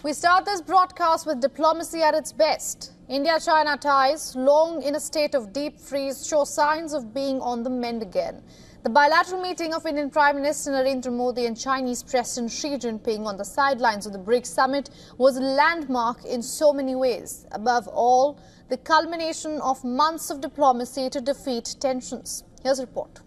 We start this broadcast with diplomacy at its best. India-China ties, long in a state of deep freeze, show signs of being on the mend again. The bilateral meeting of Indian Prime Minister Narendra Modi and Chinese President Xi Jinping on the sidelines of the BRICS Summit was a landmark in so many ways. Above all, the culmination of months of diplomacy to defeat tensions. Here's a report.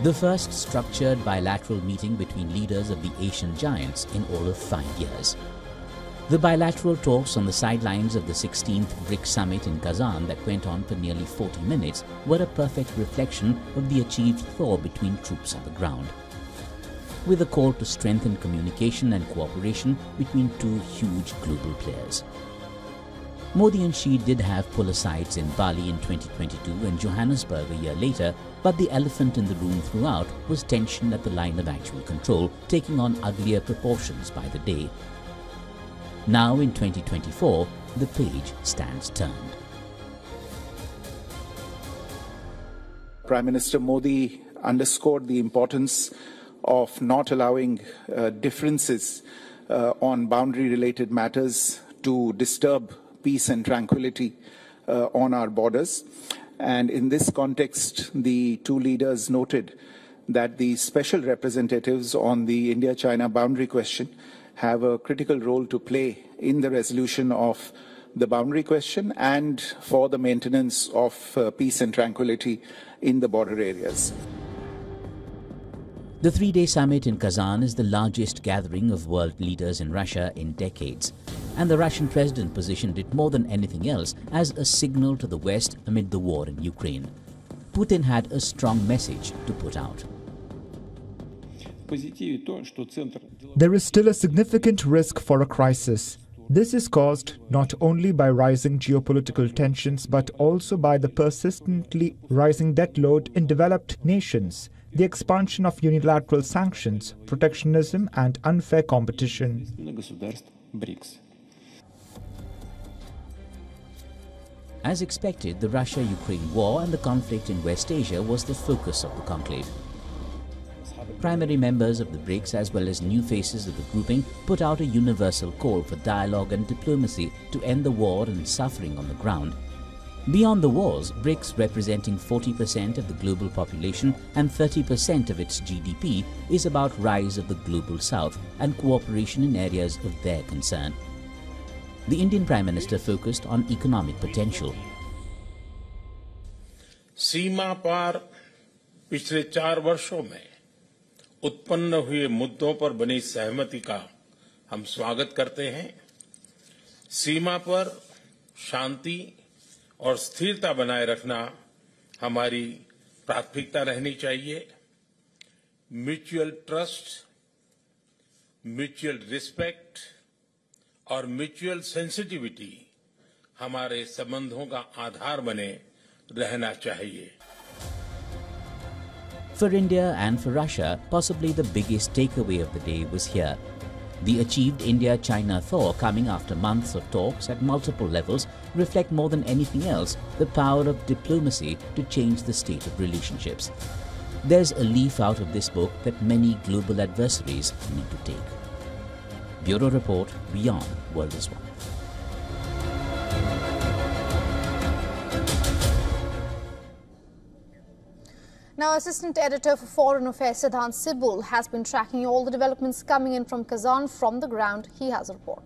The first structured bilateral meeting between leaders of the Asian giants in all of 5 years. The bilateral talks on the sidelines of the 16th BRICS Summit in Kazan that went on for nearly 40 minutes were a perfect reflection of the achieved thaw between troops on the ground. With a call to strengthen communication and cooperation between two huge global players. Modi and Xi did have pull-asides in Bali in 2022 and Johannesburg a year later, but the elephant in the room throughout was tension at the line of actual control, taking on uglier proportions by the day. Now in 2024, the page stands turned. Prime Minister Modi underscored the importance of not allowing differences on boundary-related matters to disturb peace and tranquility on our borders. And in this context, the two leaders noted that the special representatives on the India-China boundary question have a critical role to play in the resolution of the boundary question and for the maintenance of peace and tranquility in the border areas. The three-day summit in Kazan is the largest gathering of world leaders in Russia in decades. And the Russian president positioned it more than anything else as a signal to the West amid the war in Ukraine. Putin had a strong message to put out. There is still a significant risk for a crisis. This is caused not only by rising geopolitical tensions but also by the persistently rising debt load in developed nations, the expansion of unilateral sanctions, protectionism and unfair competition. As expected, the Russia-Ukraine war and the conflict in West Asia was the focus of the conclave. Primary members of the BRICS as well as new faces of the grouping put out a universal call for dialogue and diplomacy to end the war and suffering on the ground. Beyond the wars, BRICS, representing 40% of the global population and 30% of its GDP, is about rise of the global south and cooperation in areas of their concern. The Indian Prime Minister focused on economic potential. सीमा पार पिछले 4 वर्षों में उत्पन्न हुए मुद्दों पर बनी सहमति का हम स्वागत करते हैं। सीमा पर शांति और स्थिरता बनाए रखना हमारी प्राथमिकता रहनी चाहिए। म्यूचुअल ट्रस्ट, म्यूचुअल रिस्पेक्ट और म्यूचुअल सेंसिटिविटी हमारे संबंधों का आधार बने रहना चाहिए। For India and for Russia, possibly the biggest takeaway of the day was here. The achieved India-China thaw coming after months of talks at multiple levels reflect more than anything else the power of diplomacy to change the state of relationships. There's a leaf out of this book that many global adversaries need to take. Bureau Report, WION World is One. Now, Assistant Editor for Foreign Affairs Siddhant Sibul has been tracking all the developments coming in from Kazan from the ground. He has a report.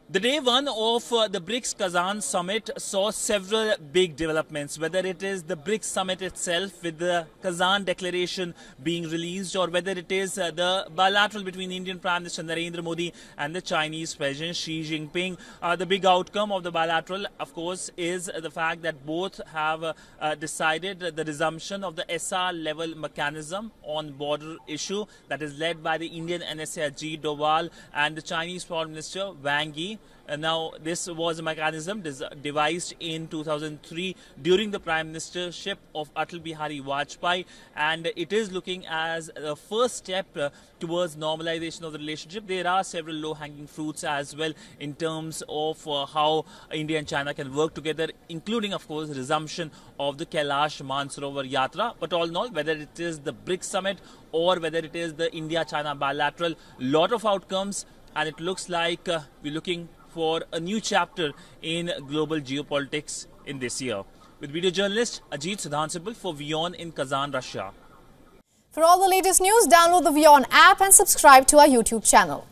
The day one of the BRICS Kazan Summit saw several big developments, whether it is the BRICS Summit itself with the Kazan Declaration being released, or whether it is the bilateral between Indian Prime Minister Narendra Modi and the Chinese President Xi Jinping. The big outcome of the bilateral, of course, is the fact that both have decided the resumption of the SR level mechanism on border issue that is led by the Indian NSA Ajit Doval and the Chinese Foreign Minister Wang Yi. Germany. Now, this was a mechanism devised in 2003 during the Prime Ministership of Atal Bihari Vajpayee, and it is looking as the first step towards normalization of the relationship. There are several low-hanging fruits as well in terms of how India and China can work together, including, of course, resumption of the Kailash Mansarovar Yatra. But all in all, whether it is the BRICS Summit or whether it is the India-China bilateral, lot of outcomes, and it looks like we're looking for a new chapter in global geopolitics in this year. With video journalist Ajit Sudhansipal for WION in Kazan, Russia. For all the latest news, download the WION app and subscribe to our YouTube channel.